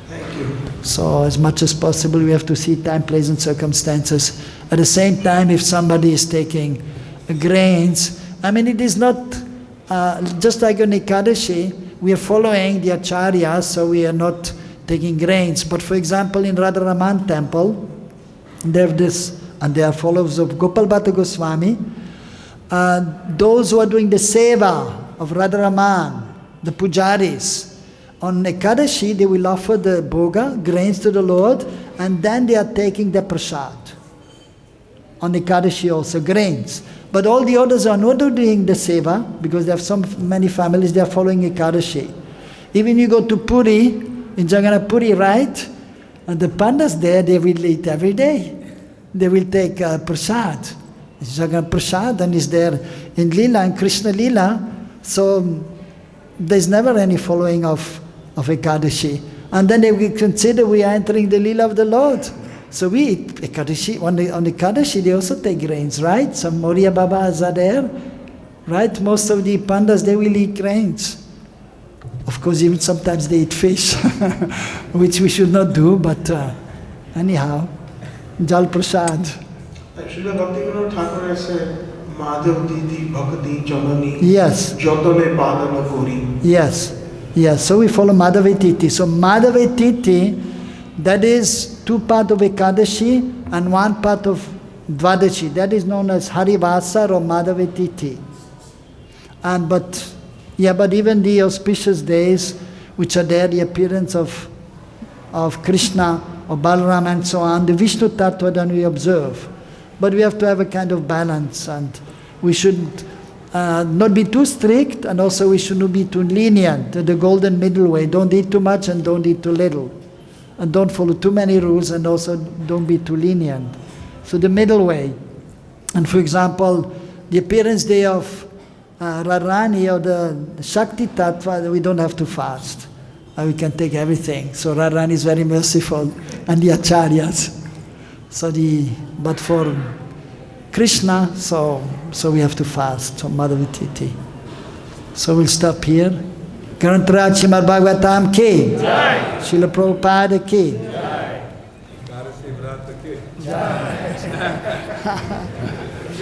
Thank you. So as much as possible we have to see time, place and circumstances. At the same time, if somebody is taking grains, I mean, it is not just like on Ekadashi, we are following the acharyas, so we are not taking grains. But for example, in Radharaman temple, they have this, and they are followers of Gopal Bhatta Goswami. Those who are doing the seva of Radharaman, the pujaris, on Ekadashi they will offer the bhoga, grains to the Lord, and then they are taking the prasad. On Ekadashi also, grains. But all the others are not doing the seva, because there are many families, they are following Ekadashi. Even you go to Puri, in Jagannath Puri, right? And the pandas there, they will eat every day. They will take prasad. It's Jagannath Prasad, and is there in Lila, in Krishna Lila. So there's never any following of Ekadashi. And then they will consider we are entering the Lila of the Lord. So we eat Ekadashi. On Ekadashi, they also take grains, right? Some Maurya Babas are there, right? Most of the pandas, they will eat grains. Of course, even sometimes they eat fish, which we should not do, but anyhow, Jal Prasad. Srila Bhaktivinoda Thakur said, Madhav Didi Bhakti Janani. Yes. Jotole Padana Kori. Yes. Yes. So we follow Madhavetiti. So Madhavetiti, that is 2 parts of Ekadashi and 1 part of Dvadashi. That is known as Harivasa or Madhavetiti. But even the auspicious days, which are there, the appearance of Kṛṣṇa or Balaram and so on, the Vishnu Tattva, then we observe. But we have to have a kind of balance, and we should not be too strict, and also we should not be too lenient, the golden middle way. Don't eat too much and don't eat too little. And don't follow too many rules, and also don't be too lenient. So the middle way. And for example, the appearance day of Radharani or the Shakti Tattva, we don't have to fast. We can take everything. So Radharani is very merciful, and the acharyas. But for Kṛṣṇa, so we have to fast. So Madhavititi. So we'll stop here. Grantaraj Srimad Bhagavatam ki, Srila Prabhupada ki. Jai.